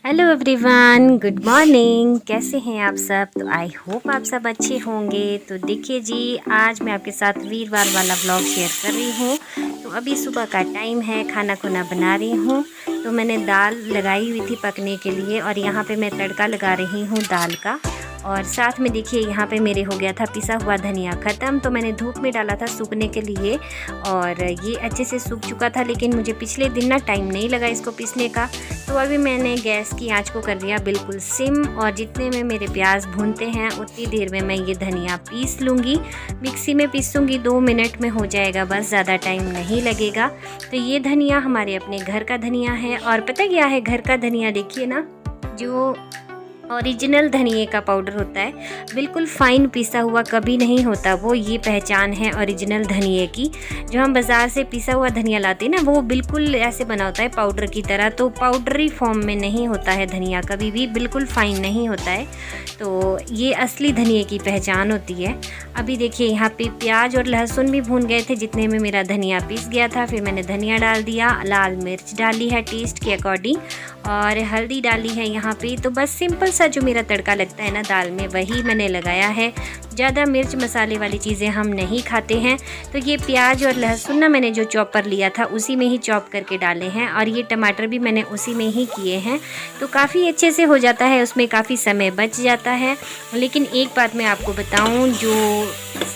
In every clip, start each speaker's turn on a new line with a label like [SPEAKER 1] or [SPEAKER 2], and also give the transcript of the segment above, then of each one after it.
[SPEAKER 1] Hello everyone, good morning. कैसे हैं आप सब? तो आई होप आप सब अच्छे होंगे। तो देखिए जी, आज मैं आपके साथ वीरवार वाला व्लॉग शेयर कर रही हूँ। तो अभी सुबह का टाइम है, खाना खुना बना रही हूँ। तो मैंने दाल लगाई हुई थी पकने के लिए और यहाँ पे मैं तड़का लगा रही हूँ दाल का। और साथ में देखिए यहाँ पे मेरे हो गया था पिसा हुआ धनिया ख़त्म, तो मैंने धूप में डाला था सूखने के लिए और ये अच्छे से सूख चुका था। लेकिन मुझे पिछले दिन ना टाइम नहीं लगा इसको पीसने का, तो अभी मैंने गैस की आंच को कर दिया बिल्कुल सिम। और जितने में मेरे प्याज भूनते हैं उतनी देर में मैं ये धनिया पीस लूँगी। मिक्सी में पीसूँगी, 2 मिनट में हो जाएगा, बस ज़्यादा टाइम नहीं लगेगा। तो ये धनिया हमारे अपने घर का धनिया है। और पता क्या है, घर का धनिया देखिए ना, जो ओरिजिनल धनिए का पाउडर होता है, बिल्कुल फाइन पिसा हुआ कभी नहीं होता वो। ये पहचान है ओरिजिनल धनिए की। जो हम बाज़ार से पिसा हुआ धनिया लाते हैं ना, वो बिल्कुल ऐसे बना होता है पाउडर की तरह, तो पाउडरी फॉर्म में नहीं होता है धनिया, कभी भी बिल्कुल फाइन नहीं होता है। तो ये असली धनिए की पहचान होती है। अभी देखिए यहाँ पे प्याज और लहसुन भी भून गए थे, जितने में मेरा धनिया पीस गया था। फिर मैंने धनिया डाल दिया, लाल मिर्च डाली है टेस्ट के अकॉर्डिंग, और हल्दी डाली है यहाँ पे। तो बस सिंपल सा जो मेरा तड़का लगता है ना दाल में, वही मैंने लगाया है। ज़्यादा मिर्च मसाले वाली चीज़ें हम नहीं खाते हैं। तो ये प्याज और लहसुन ना मैंने जो चॉपर लिया था उसी में ही चॉप करके डाले हैं, और ये टमाटर भी मैंने उसी में ही किए हैं। तो काफ़ी अच्छे से हो जाता है, उसमें काफ़ी समय बच जाता है। लेकिन एक बात मैं आपको बताऊं, जो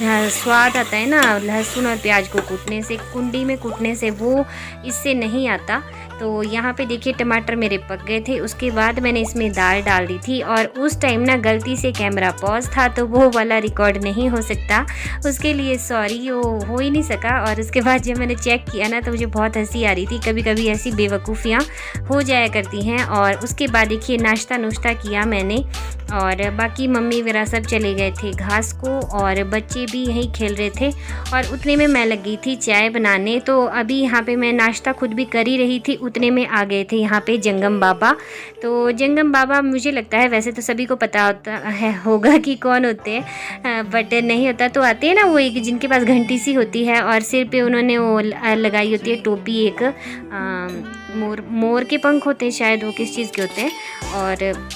[SPEAKER 1] स्वाद आता है ना लहसुन और प्याज को कूटने से, कुंडी में कूटने से, वो इससे नहीं आता। तो यहाँ पे देखिए टमाटर मेरे पक गए थे। उसके बाद मैंने इसमें दाल डाल दी थी, और उस टाइम ना गलती से कैमरा पॉज था, तो वो वाला रिकॉर्ड नहीं हो सकता, उसके लिए सॉरी, वो हो ही नहीं सका। और उसके बाद जब मैंने चेक किया ना, तो मुझे बहुत हंसी आ रही थी। कभी कभी ऐसी बेवकूफ़ियाँ हो जाया करती हैं। और उसके बाद देखिए नाश्ता नुश्ता किया मैंने, और बाकी मम्मी वगैरह सब चले गए थे घास को, और बच्चे भी यहीं खेल रहे थे। और उतने में मैं लगी थी चाय बनाने। तो अभी यहाँ पे मैं नाश्ता खुद भी कर ही रही थी, उतने में आ गए थे यहाँ पे जंगम बाबा। तो जंगम बाबा मुझे लगता है वैसे तो सभी को पता होता है होगा कि कौन होते हैं, बट नहीं होता तो आते हैं ना, वो एक जिनके पास घंटी सी होती है और सिर पे उन्होंने वो लगाई होती है टोपी, एक मोर के पंख होते हैं शायद, वो किस चीज़ के होते हैं, और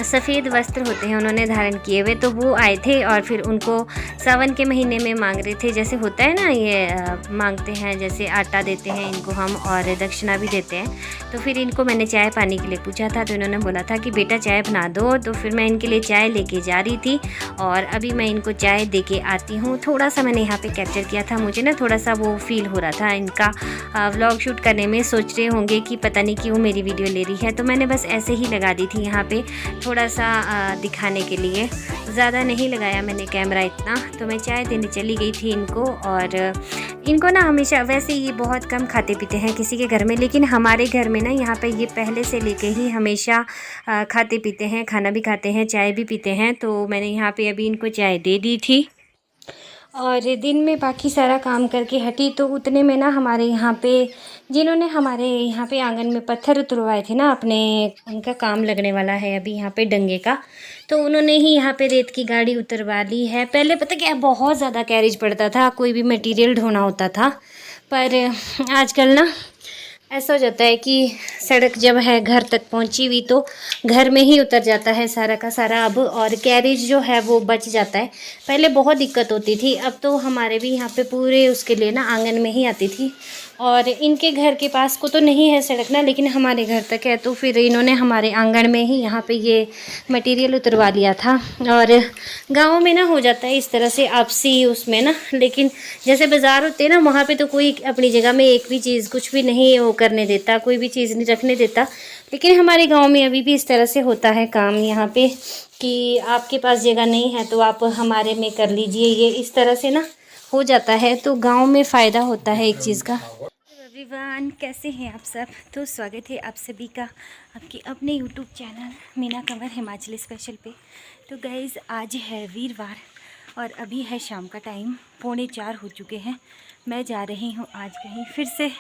[SPEAKER 1] सफ़ेद वस्त्र होते हैं उन्होंने धारण किए हुए। तो वो आए थे और फिर उनको सावन के महीने में मांग रहे थे, जैसे होता है ना ये मांगते हैं, जैसे आटा देते हैं इनको हम और दक्षिणा भी देते हैं। तो फिर इनको मैंने चाय पानी के लिए पूछा था, तो इन्होंने बोला था कि बेटा चाय बना दो। तो फिर मैं इनके लिए चाय लेके जा रही थी, और अभी मैं इनको चाय दे के आती हूँ। थोड़ा सा मैंने यहाँ पे कैप्चर किया था, मुझे ना थोड़ा सा वो फील हो रहा था इनका व्लॉग शूट करने में। सोच रहे होंगे कि पता नहीं क्यों मेरी वीडियो ले रही है, तो मैंने बस ऐसे ही लगा दी थी यहाँ पे थोड़ा सा दिखाने के लिए, ज़्यादा नहीं लगाया मैंने कैमरा इतना। तो मैं चाय देने चली गई थी इनको। और इनको ना हमेशा, वैसे ये बहुत कम खाते पीते हैं किसी के घर में, लेकिन हमारे घर में ना यहाँ पे ये पहले से लेके ही हमेशा खाते पीते हैं, खाना भी खाते हैं, चाय भी पीते हैं। तो मैंने यहाँ पे अभी इनको चाय दे दी थी, और दिन में बाकी सारा काम करके हटी। तो उतने में ना हमारे यहाँ पे, जिन्होंने हमारे यहाँ पे आंगन में पत्थर उतरवाए थे ना अपने, उनका काम लगने वाला है अभी यहाँ पे डंगे का, तो उन्होंने ही यहाँ पे रेत की गाड़ी उतरवा ली है। पहले पता क्या, बहुत ज़्यादा कैरेज पड़ता था, कोई भी मटेरियल ढोना होता था, पर आजकल ना ऐसा हो जाता है कि सड़क जब है घर तक पहुंची हुई, तो घर में ही उतर जाता है सारा का सारा अब, और कैरेज जो है वो बच जाता है। पहले बहुत दिक्कत होती थी, अब तो हमारे भी यहाँ पे पूरे उसके लिए ना आंगन में ही आती थी। और इनके घर के पास को तो नहीं है सड़क ना, लेकिन हमारे घर तक है। तो फिर इन्होंने हमारे आंगन में ही यहाँ पे ये मटेरियल उतरवा लिया था। और गाँव में ना हो जाता है इस तरह से आपसी उसमें ना, लेकिन जैसे बाज़ार होते हैं ना, वहाँ पे तो कोई अपनी जगह में एक भी चीज़ कुछ भी नहीं वो करने देता, कोई भी चीज़ नहीं रखने देता। लेकिन हमारे गाँव में अभी भी इस तरह से होता है काम यहाँ पे, कि आपके पास जगह नहीं है तो आप हमारे में कर लीजिए, ये इस तरह से ना हो जाता है। तो गांव में फ़ायदा होता है एक चीज़ का। एवरीवन, कैसे हैं आप सब? तो स्वागत है आप सभी का आपके अपने YouTube channel Meena Kanwar Himachali special पे। तो गाइज़, आज है वीरवार और अभी है शाम का टाइम, 3:45 हो चुके हैं। मैं जा रही हूँ आज कहीं, फिर से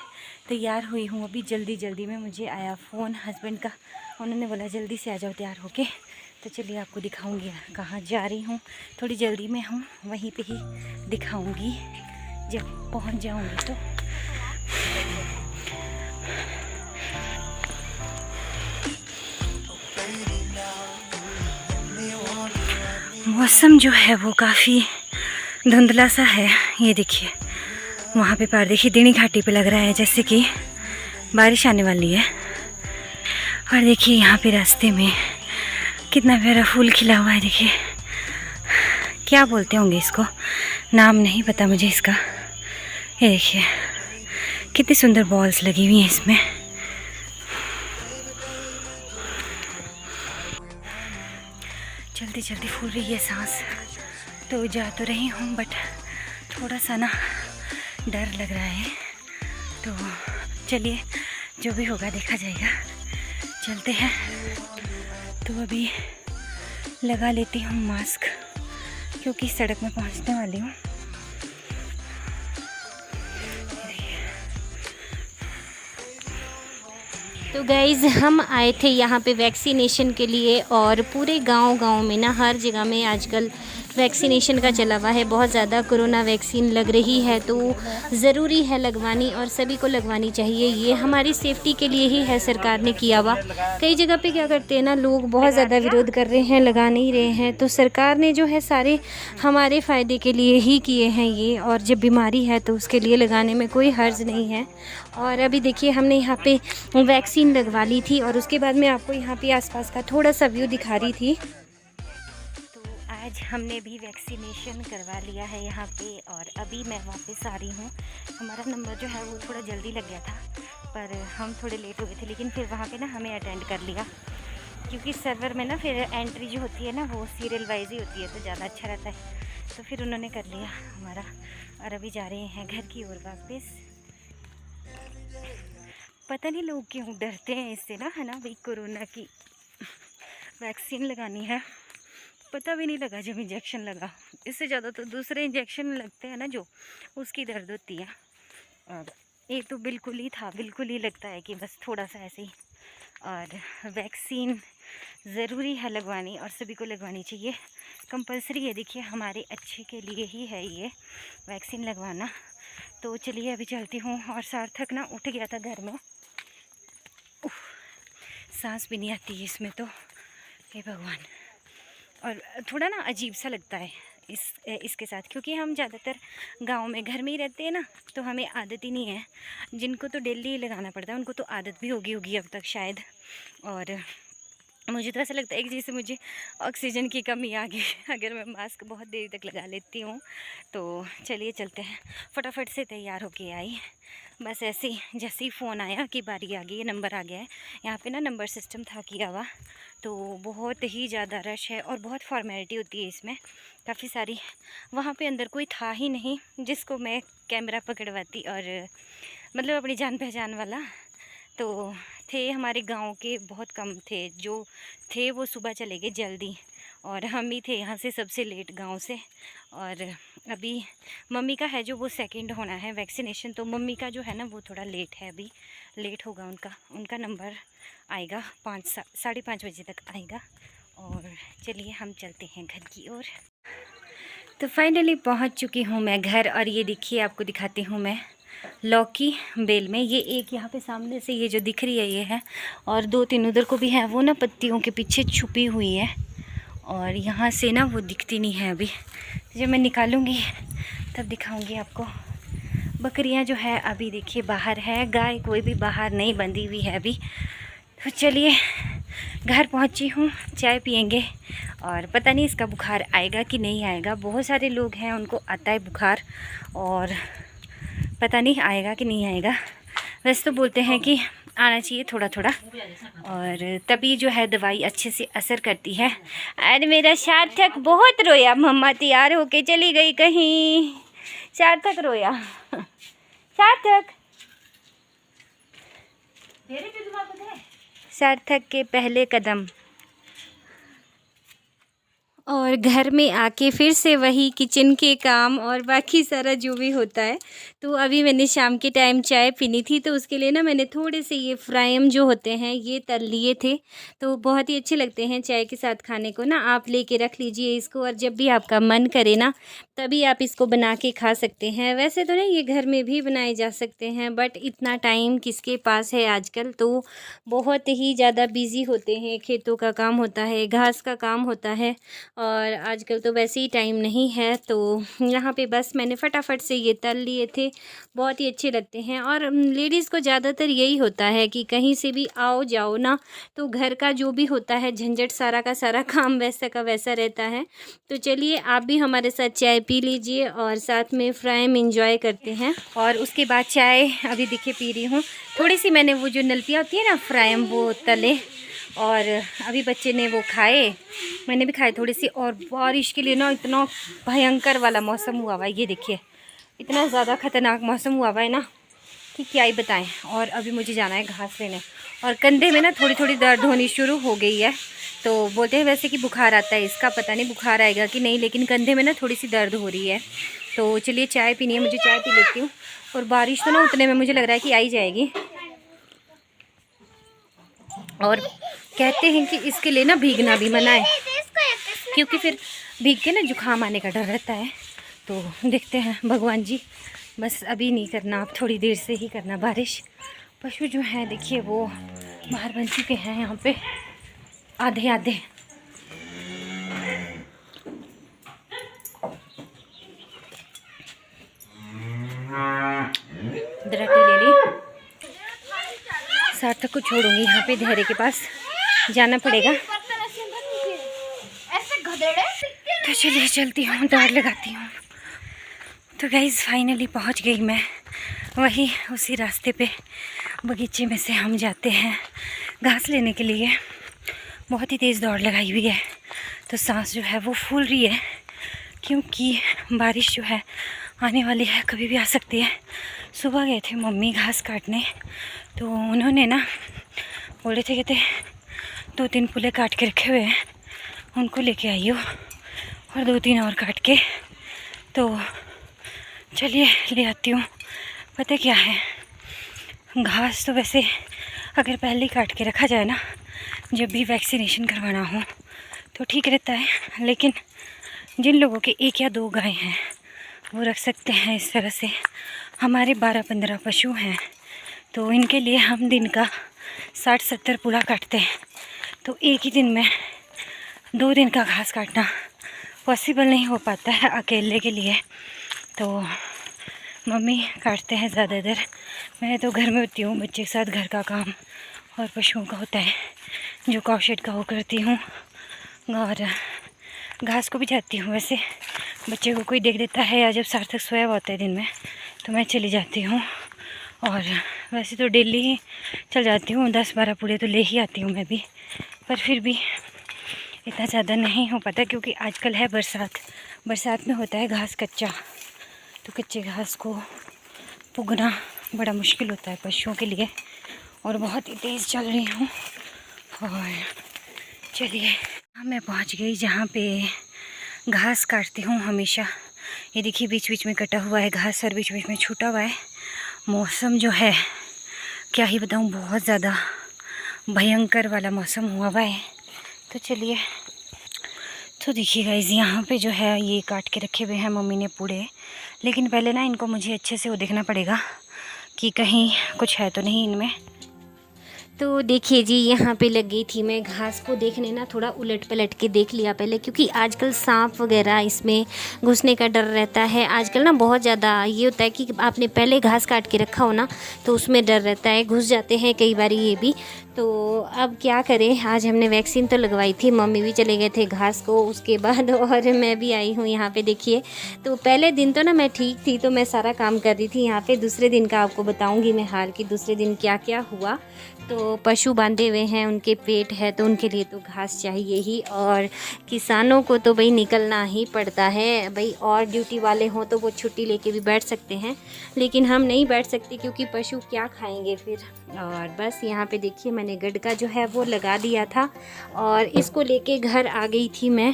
[SPEAKER 1] तैयार हुई हूँ अभी जल्दी जल्दी में। मुझे आया फ़ोन हस्बैंड का, उन्होंने बोला जल्दी से आ जाओ तैयार होके। तो चलिए आपको दिखाऊंगी कहाँ जा रही हूँ। थोड़ी जल्दी में हूँ, वहीं पे ही दिखाऊंगी जब पहुँच जाऊँगी। तो
[SPEAKER 2] मौसम जो है वो काफ़ी धुंधला सा है। ये देखिए वहाँ पे पहाड़ देखिए, दिनी घाटी पे लग रहा है जैसे कि बारिश आने वाली है। और देखिए यहाँ पे रास्ते में कितना प्यारा फूल खिला हुआ है। देखिए क्या बोलते होंगे इसको, नाम नहीं पता मुझे इसका। ये देखिए कितनी सुंदर बॉल्स लगी हुई हैं इसमें। जल्दी जल्दी फूल रही है सांस, तो जा तो रही हूँ बट थोड़ा सा ना डर लग रहा है। तो चलिए जो भी होगा देखा जाएगा, चलते हैं। तो अभी लगा लेती हूँ मास्क क्योंकि सड़क में पहुँचने वाली हूँ।
[SPEAKER 1] तो गाइज़ हम आए थे यहाँ पे वैक्सीनेशन के लिए, और पूरे गांव में ना हर जगह में आजकल वैक्सीनेशन का चला हुआ है। बहुत ज़्यादा कोरोना वैक्सीन लग रही है, तो ज़रूरी है लगवानी और सभी को लगवानी चाहिए। ये हमारी सेफ्टी के लिए ही है, सरकार ने किया हुआ। कई जगह पे क्या करते हैं ना, लोग बहुत ज़्यादा विरोध कर रहे हैं, लगा नहीं रहे हैं। तो सरकार ने जो है सारे हमारे फ़ायदे के लिए ही किए हैं ये, और जब बीमारी है तो उसके लिए लगाने में कोई हर्ज नहीं है। और अभी देखिए हमने यहाँ पे वैक्सीन लगवा ली थी, और उसके बाद मैं आपको यहाँ पे आसपास का थोड़ा सा व्यू दिखा रही थी। तो आज हमने भी वैक्सीनेशन करवा लिया है यहाँ पे, और अभी मैं वापस आ रही हूँ। हमारा नंबर जो है वो थोड़ा जल्दी लग गया था, पर हम थोड़े लेट हो गए थे, लेकिन फिर वहाँ पे ना हमें अटेंड कर लिया, क्योंकि सर्वर में ना फिर एंट्री जो होती है ना वो सीरियल वाइज ही होती है, तो ज़्यादा अच्छा रहता है। तो फिर उन्होंने कर लिया हमारा, और अभी जा रहे हैं घर की ओर वापस। पता नहीं लोग क्यों डरते हैं इससे ना, है ना भाई, कोरोना की वैक्सीन लगानी है। पता भी नहीं लगा जब इंजेक्शन लगा। इससे ज़्यादा तो दूसरे इंजेक्शन लगते हैं ना जो, उसकी दर्द होती है। और ये तो बिल्कुल ही था, बिल्कुल ही लगता है कि बस थोड़ा सा ऐसे ही। और वैक्सीन ज़रूरी है लगवानी, और सभी को लगवानी चाहिए, कंपलसरी है। देखिए हमारे अच्छे के लिए ही है ये वैक्सीन लगवाना। तो चलिए अभी चलती हूँ। और सार्थक ना उठ गया था घर में, सांस भी नहीं आती है इसमें तो, हे भगवान। और थोड़ा ना अजीब सा लगता है इसके साथ, क्योंकि हम ज़्यादातर गांव में घर में ही रहते हैं ना, तो हमें आदत ही नहीं है। जिनको तो डेली लगाना पड़ता है उनको तो आदत भी होगी अब तक शायद। और मुझे तो ऐसा लगता है कि जैसे मुझे ऑक्सीजन की कमी आ गई अगर मैं मास्क बहुत देर तक लगा लेती हूँ। तो चलिए चलते हैं। फटाफट से तैयार होके आई, बस ऐसे ही जैसे ही फ़ोन आया कि बारी आ गई है, नंबर आ गया है। यहाँ पे ना नंबर सिस्टम था किया हुआ, तो बहुत ही ज़्यादा रश है और बहुत फॉर्मेलिटी होती है इसमें, काफ़ी सारी। वहाँ पे अंदर कोई था ही नहीं जिसको मैं कैमरा पकड़वाती, और मतलब अपनी जान पहचान वाला। तो थे हमारे गांव के बहुत कम थे, जो थे वो सुबह चले गए जल्दी, और हम ही थे यहाँ से सबसे लेट गांव से। और अभी मम्मी का है जो वो सेकंड होना है वैक्सीनेशन, तो मम्मी का जो है ना वो थोड़ा लेट है, अभी लेट होगा उनका नंबर आएगा 5-5:30 बजे तक आएगा। और चलिए हम चलते हैं घर की ओर। तो फाइनली पहुँच चुकी हूँ मैं घर, और ये देखिए आपको दिखाती हूँ मैं लौकी बेल में। ये एक यहाँ पे सामने से ये जो दिख रही है ये है, और 2-3 उधर को भी है, वो ना पत्तियों के पीछे छुपी हुई है, और यहाँ से ना वो दिखती नहीं है। अभी जब मैं निकालूंगी तब दिखाऊंगी आपको। बकरियाँ जो है अभी देखिए बाहर है, गाय कोई भी बाहर नहीं बंधी हुई है अभी। तो चलिए घर पहुँची हूँ, चाय पियेंगे, और पता नहीं इसका बुखार आएगा कि नहीं आएगा। बहुत सारे लोग हैं उनको आता है बुखार, और पता नहीं आएगा कि नहीं आएगा। वैसे तो बोलते हैं कि आना चाहिए थोड़ा थोड़ा, और तभी जो है दवाई अच्छे से असर करती है। अरे मेरा सार्थक बहुत रोया, मम्मा तैयार होके चली गई कहीं। सार्थक रोया। सार्थक के पहले कदम। और घर में आके फिर से वही किचन के काम और बाकी सारा जो भी होता है। तो अभी मैंने शाम के टाइम चाय पीनी थी, तो उसके लिए ना मैंने थोड़े से ये फ्राइम जो होते हैं ये तल लिए थे, तो बहुत ही अच्छे लगते हैं चाय के साथ खाने को ना। आप लेके रख लीजिए इसको, और जब भी आपका मन करे ना तभी आप इसको बना के खा सकते हैं। वैसे तो नहीं, ये घर में भी बनाए जा सकते हैं, बट इतना टाइम किसके पास है आजकल, तो बहुत ही ज़्यादा बिज़ी होते हैं, खेतों का काम होता है, घास का काम होता है, और आजकल तो वैसे ही टाइम नहीं है, तो यहाँ पे बस मैंने फटाफट से ये तल लिए थे। बहुत ही अच्छे लगते हैं और लेडीज़ को ज़्यादातर यही होता है कि कहीं से भी आओ जाओ ना, तो घर का जो भी होता है झंझट सारा का सारा काम वैसा का वैसा रहता है। तो चलिए आप भी हमारे साथ चाय पी लीजिए और साथ में फ्राइम एंजॉय करते हैं। और उसके बाद चाय अभी देखिए पी रही हूँ। थोड़ी सी मैंने वो जो नलपिया होती है ना फ्राइम, वो तले और अभी बच्चे ने वो खाए, मैंने भी खाए थोड़ी सी। और बारिश के लिए ना इतना भयंकर वाला मौसम हुआ हुआ है, ये देखिए इतना ज़्यादा ख़तरनाक मौसम हुआ हुआ है ना कि क्या ही बताएं। और अभी मुझे जाना है घास लेने और कंधे में ना थोड़ी थोड़ी दर्द होनी शुरू हो गई है। तो बोलते हैं वैसे कि बुखार आता है, इसका पता नहीं बुखार आएगा कि नहीं, लेकिन कंधे में ना थोड़ी सी दर्द हो रही है। तो चलिए चाय पीनी है, मुझे चाय पी लेती हूँ। और बारिश तो ना उतने में मुझे लग रहा है कि आई जाएगी। और कहते हैं कि इसके लिए ना भीगना भी मना है, क्योंकि फिर भीग के ना जुकाम आने का डर रहता है। तो देखते हैं भगवान जी, बस अभी नहीं करना, आप थोड़ी देर से ही करना बारिश। पशु जो हैं देखिए वो बाहर बन चुके हैं यहाँ पे आधे आधे। दराटी ले ली, सार्थक को छोड़ूंगी यहाँ पे, धैर्य के पास जाना पड़ेगा। तो चलिए चलती हूँ, दौड़ लगाती हूँ। तो गाइस फाइनली पहुँच गई मैं वही उसी रास्ते पे, बगीचे में से हम जाते हैं घास लेने के लिए। बहुत ही तेज़ दौड़ लगाई हुई है, तो सांस जो है वो फूल रही है, क्योंकि बारिश जो है आने वाली है, कभी भी आ सकती है। सुबह गए थे मम्मी घास काटने, तो उन्होंने ना बोले थे कहते 2-3 पुले काट के रखे हुए हैं, उनको लेके आई हो और 2-3 और काट के। तो चलिए ले आती हूँ। पता क्या है, घास तो वैसे अगर पहले ही काट के रखा जाए ना, जब भी वैक्सीनेशन करवाना हो तो ठीक रहता है। लेकिन जिन लोगों के 1 या 2 गाय हैं वो रख सकते हैं इस तरह से। हमारे 12-15 पशु हैं, तो इनके लिए हम दिन का 60-70 पुला काटते हैं। तो एक ही दिन में 2 दिन का घास काटना पॉसिबल नहीं हो पाता है अकेले के लिए। तो मम्मी काटते हैं ज़्यादातर, मैं तो घर में होती हूँ, बच्चे के साथ घर का काम और पशुओं का होता है, जो काऊ शेड का वो करती हूँ। और घास को भी जाती हूँ, वैसे बच्चे को कोई देख देता है या जब सार्थक सोया हुआ होता है दिन में तो मैं चली जाती हूँ। और वैसे तो डेली ही चल जाती हूँ, 10-12 पूरे तो ले ही आती हूँ मैं भी, पर फिर भी इतना ज़्यादा नहीं हो पाता, क्योंकि आजकल है बरसात में होता है घास कच्चा, तो कच्चे घास को पुगना बड़ा मुश्किल होता है पशुओं के लिए। और बहुत ही तेज़ चल रही हूँ। और चलिए मैं पहुँच गई जहाँ पे घास काटती हूँ हमेशा। ये देखिए बीच बीच में कटा हुआ है घास और बीच बीच में छूटा हुआ है। मौसम जो है क्या ही बताऊँ, बहुत ज़्यादा भयंकर वाला मौसम हुआ हुआ है। तो चलिए, तो देखिए गाइस यहाँ पे जो है ये काट के रखे हुए हैं मम्मी ने पूरे, लेकिन पहले ना इनको मुझे अच्छे से वो देखना पड़ेगा कि कहीं कुछ है तो नहीं इनमें। तो देखिए जी यहाँ पे लग गई थी मैं घास को देखने, ना थोड़ा उलट पलट के देख लिया पहले, क्योंकि आजकल सांप वगैरह इसमें घुसने का डर रहता है। आजकल ना बहुत ज़्यादा ये होता है कि आपने पहले घास काट के रखा हो ना, तो उसमें डर रहता है, घुस जाते हैं कई बार ये भी। तो अब क्या करें, आज हमने वैक्सीन तो लगवाई थी, मम्मी भी चले गए थे घास को उसके बाद, और मैं भी आई हूँ यहाँ पे देखिए। तो पहले दिन तो ना मैं ठीक थी, तो मैं सारा काम कर रही थी यहाँ पे। दूसरे दिन का आपको बताऊँगी मैं हाल कि दूसरे दिन क्या क्या हुआ। तो पशु बांधे हुए हैं, उनके पेट है, तो उनके लिए तो घास चाहिए ही, और किसानों को तो भाई निकलना ही पड़ता है भाई। और ड्यूटी वाले हों तो वो छुट्टी लेके भी बैठ सकते हैं, लेकिन हम नहीं बैठ सकते क्योंकि पशु क्या खाएंगे फिर। और बस यहाँ पे देखिए मैंने गडका जो है वो लगा दिया था और इसको लेके घर आ गई थी मैं।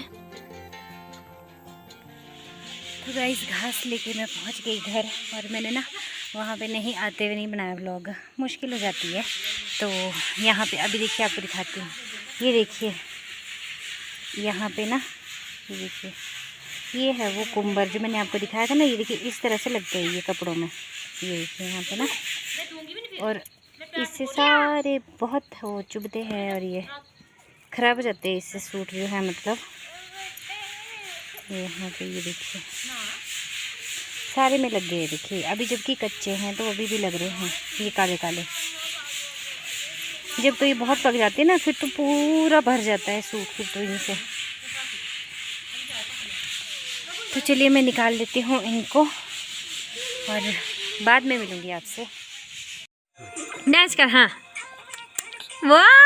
[SPEAKER 1] तो गाइस घास लेके मैं पहुँच गई घर, और मैंने ना वहाँ पे नहीं आते हुए नहीं बनाया व्लॉग, मुश्किल हो जाती है। तो यहाँ पे अभी देखिए आपको दिखाती हूँ, ये देखिए यहाँ पे ना, ये देखिए ये है वो कुंबर जो मैंने आपको दिखाया था ना, ये देखिए इस तरह से लग गई ये कपड़ों में, ये देखिए यहाँ पे ना, और इससे सारे बहुत वो चुभते हैं और ये ख़राब हो जाते हैं इससे सूट जो है, मतलब यहाँ पे ये देखिए सारे में लग गए, देखिए अभी जबकि कच्चे हैं तो अभी भी लग रहे हैं ये काले काले। जब तो ये बहुत पक जाते हैं ना फिर तो पूरा भर जाता है सूट फिर तो इनसे। तो चलिए मैं निकाल लेती हूँ इनको और बाद में मिलूँगी आपसे। डांस कर, हाँ वाह।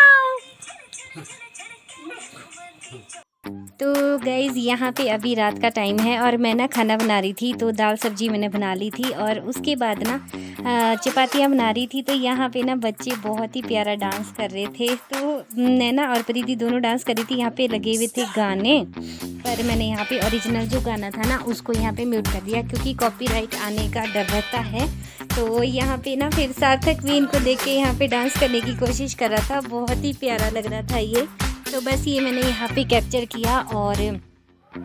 [SPEAKER 1] तो गाइज़ यहाँ पे अभी रात का टाइम है और मैं ना खाना बना रही थी, तो दाल सब्जी मैंने बना ली थी और उसके बाद ना चपातियाँ बना रही थी। तो यहाँ पे ना बच्चे बहुत ही प्यारा डांस कर रहे थे। तो नैना और प्रीति दोनों डांस कर रही थी। यहाँ पे लगे हुए थे गाने, पर मैंने यहाँ पे ओरिजिनल जो गाना था ना उसको यहाँ पे म्यूट कर दिया क्योंकि कॉपीराइट आने का डर रहता है। तो यहाँ पे ना फिर सार्थक भी इनको देख के यहाँ पे डांस करने की कोशिश कर रहा था, बहुत ही प्यारा लग रहा था ये। तो बस ये मैंने यहाँ पे कैप्चर किया और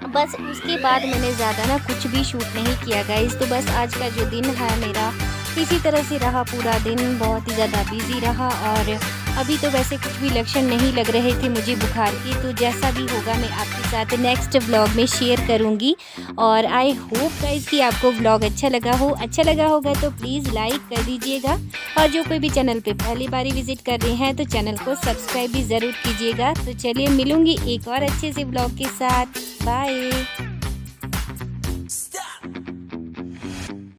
[SPEAKER 1] बस उसके बाद मैंने ज़्यादा ना कुछ भी शूट नहीं किया गाइस। तो बस आज का जो दिन है मेरा इसी तरह से रहा, पूरा दिन बहुत ही ज़्यादा बिजी रहा और अभी तो वैसे कुछ भी लक्षण नहीं लग रहे थे मुझे बुखार की। तो जैसा भी होगा मैं आपके साथ नेक्स्ट व्लॉग में शेयर करूँगी और आई होप गाइस कि आपको व्लॉग अच्छा लगा हो। अच्छा लगा होगा तो प्लीज़ लाइक कर दीजिएगा और जो कोई भी चैनल पे पहली बार विजिट कर रहे हैं तो चैनल को सब्सक्राइब भी ज़रूर कीजिएगा। तो चलिए मिलूँगी एक और अच्छे से व्लॉग के साथ। बाय।